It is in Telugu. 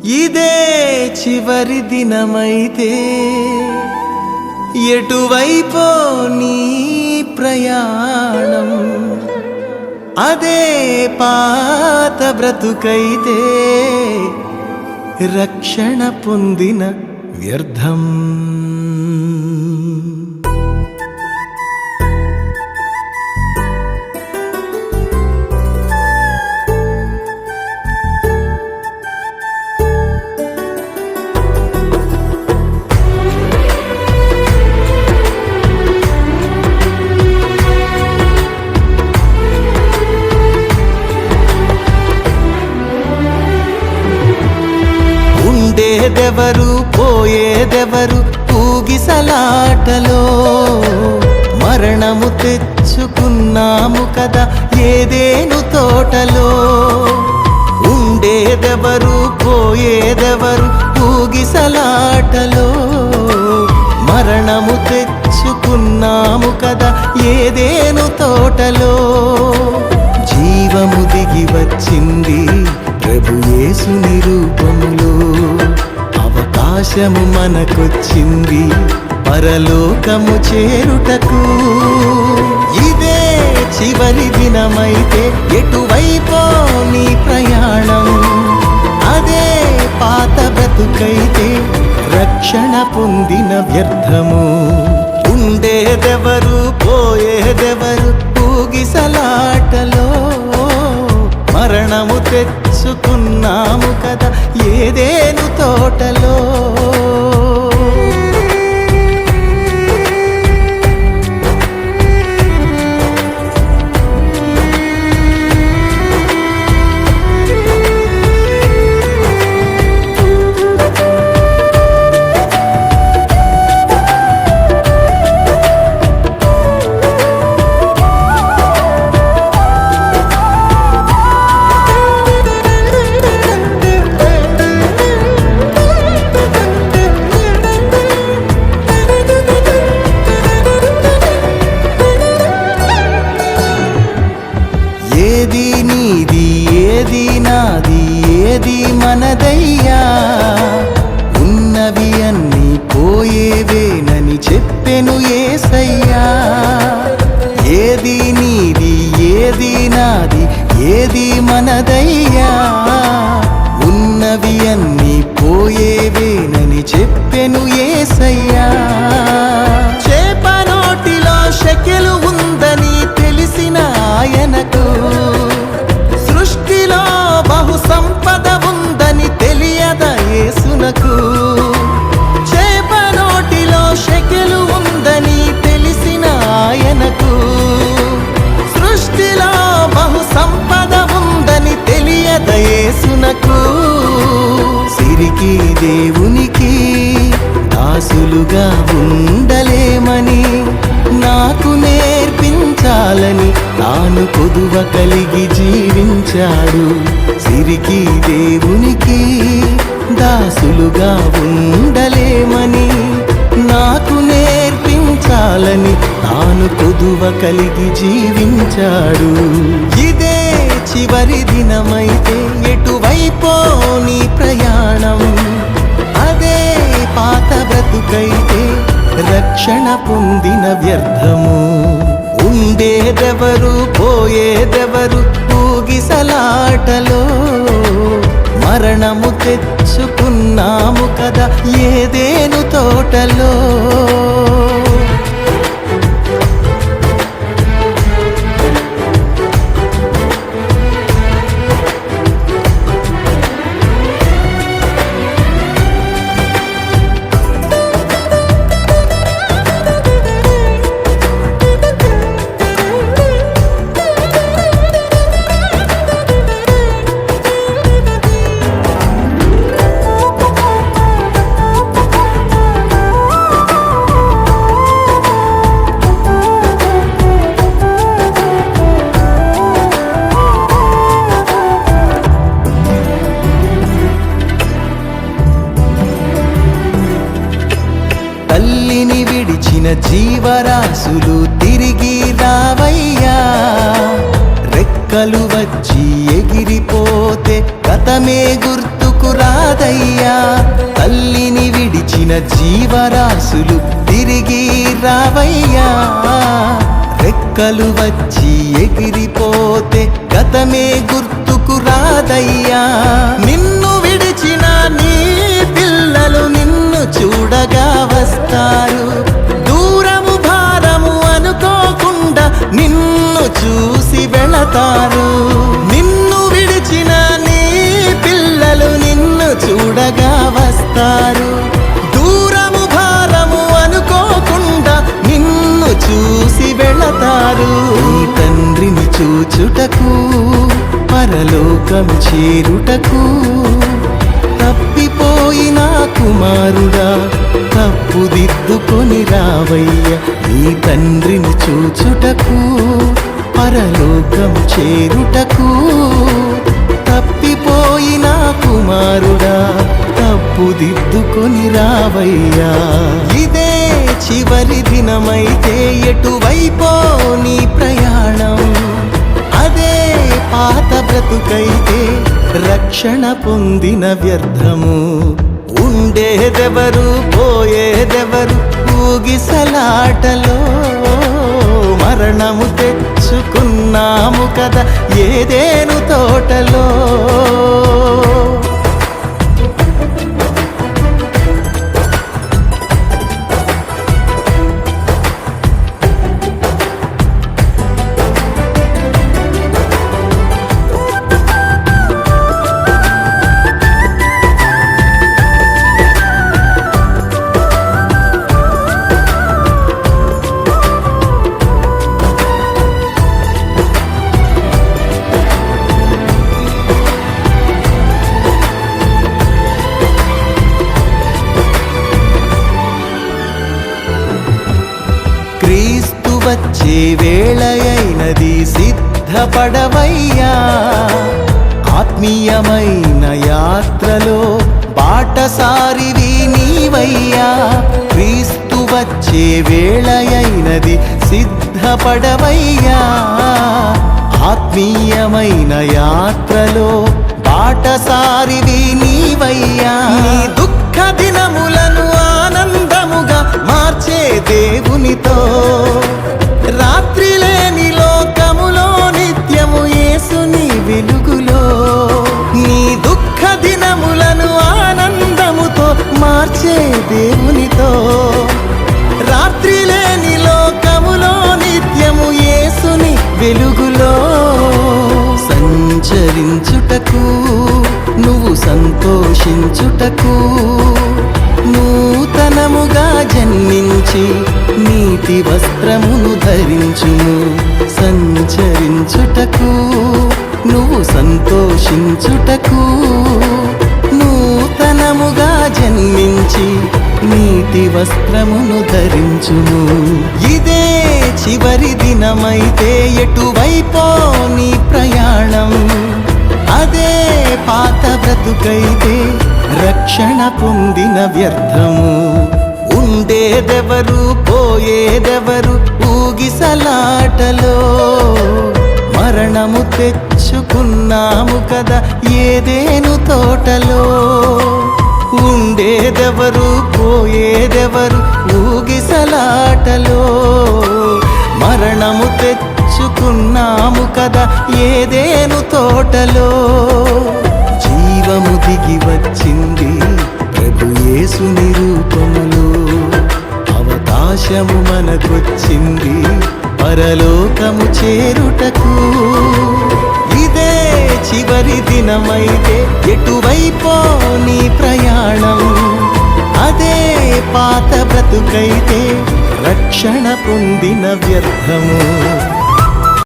ఇదే చివరి దినమైతే ఎటువైపో నీ ప్రయాణం, అదే పాత బ్రతుకైతే రక్షణ పొందిన వ్యర్థం. ఉండేదెవరు పోయేదెవరు ఊగిసలాటలో, మరణము తెచ్చుకున్నాము కదా ఏదేను తోటలో. ఉండేదెవరు పోయేదెవరు ఊగిసలాటలో, మరణము తెచ్చుకున్నాము కదా ఏదేను తోటలో. జీవము దిగి వచ్చింది ప్రభు యేసుని రూపములో, అవకాశము మనకొచ్చింది పరలోకము చేరుటకు. ఇదే చివరి దినమైతే ఎటువైపో నీ ప్రయాణం, అదే పాత బ్రతుకైతే రక్షణ పొందిన వ్యర్థము. ఉండేదెవరు పోయేదెవరు ఊగిసలాటలో, మరణము తెచ్చుకున్నాము కదా ఏదేను తోటలో. ఏది నీది ఏది నాది ఏది మనదయ్యా, ఉన్నవి అన్నీ పోయేవేనని చెప్పెను యేసయ్యా. ఏది నీది ఏది నాది ఏది మనదయ్యా, ఉన్నవి అన్నీ పోయేవేనని చెప్పెను యేసయ్యా. చేప నోటిలో షెకెలు ఉందని తెలిసిన ఆయనకు, సృష్టిలో బహు సంపద ఉందని తెలియదా యేసునకు. చేప నోటిలో షెకెలు ఉందని తెలిసిన ఆయనకు, సృష్టిలో బహు సంపద ఉందని తెలియదా యేసునకు. సిరికి దేవునికి దాసులుగా ఉండలేమని నాకు నేర్పించాలని తాను కొదువ కలిగి జీవించాడు. సిరికి దేవునికి దాసులుగా ఉండలేమని నాకు నేర్పించాలని తాను కొదువ కలిగి జీవించాడు. ఇదే చివరి దినమైతే ఎటువైపో నీ ప్రయాణం, అదే పాత బ్రతుకైతే రక్షణ పొందిన వ్యర్థము. ఉండేదెవరు పోయేదెవరు ఊగిసలాటలో, మరణము తెచ్చుకున్నాము కదా ఏదేను తోటలో. తల్లిని విడిచిన జీవరాశులు తిరిగి రావయ్యా, రెక్కలు వచ్చి ఎగిరిపోతే గతమే గుర్తుకు రా రాదయ్యా. తల్లిని విడిచిన జీవరాశులు తిరిగి రావయ్యా. రెక్కలు వచ్చి ఎగిరిపోతే గతమే గుర్తుకు రాదయ్యా. నిన్ను విడిచిన నీ పిల్లలు నిన్ను చూడగా వస్తారు. దూరము భారము అనుకోకుండా నిన్ను చూసి వెళతారు. నిన్ను విడిచిన నీ పిల్లలు నిన్ను చూడగా వస్తారు. దూరము భారము అనుకోకుండా నిన్ను చూసి వెళతారు. నీ తండ్రిని చూచుటకు పరలోకం చేరుటకు తప్పిపోయిన కుమారుడా తప్పుదిద్దుకొని రావయ్య. నీ తండ్రిని చూచుటకు పరలోకం చేరుటకు తప్పిపోయిన కుమారుడా తప్పుదిద్దుకొని రావయ్యా. ఇదే చివరి దినమైతే ఎటువైపో నీ ప్రయాణం. అదే పాత బ్రతుకైతే రక్షణ పొందిన వ్యర్థము. ఉండేదెవరు పోయేదెవరు ఊగిసలాటలో. మరణము తెచ్చుకున్నాము కదా ఏదేను తోటలో. క్రీస్తు వచ్చే వేళయైనది సిద్ధపడవయ్యా. ఆత్మీయమైన యాత్రలో బాటసారివి నీవయ్యా. క్రీస్తు వచ్చే వేళయైనది సిద్ధపడవయ్యా. ఆత్మీయమైన యాత్రలో బాటసారివి నీవయ్యా. నీ దుఃఖ దినములను ఆనందముగా మార్చే దేవునితో రాత్రి లేని లోకములో నిత్యము యేసుని వెలుగులో. నీ దుఃఖ దినములను ఆనందముతో మార్చే దేవునితో రాత్రి లేని లోకములో నిత్యము యేసుని వెలుగులో. సంచరించుటకు నువ్వు సంతోషించుటకు నూతనముగా జన్మించి నీతి వస్త్రమును ధరించును. సంచరించుటకు నువ్వు సంతోషించుటకు నూతనముగా జన్మించి నీతి వస్త్రమును ధరించును. ఇదే చివరి దినమైతే ఎటువైపో నీ ప్రయాణం. అదే పాత బ్రతుకైతే రక్షణ పొందిన వ్యర్థము. ఉండేదెవరు పోయేదెవరు ఊగిసలాటలో. మరణము తెచ్చుకున్నాము కదా ఏదేను తోటలో. ఉండేదెవరు పోయేదెవరు ఊగిసలాటలో. మరణము తెచ్చుకున్నాము కదా ఏదేను తోటలో. జీవము దిగి వచ్చింది ప్రభు యేసుని రూపములో. అవకాశము మనకొచ్చింది పరలోకము చేరుటకు. ఇదే చివరి దినమైతే ఎటువైపో నీ ప్రయాణం. అదే పాత బ్రతుకైతే రక్షణ పొందిన వ్యర్థము.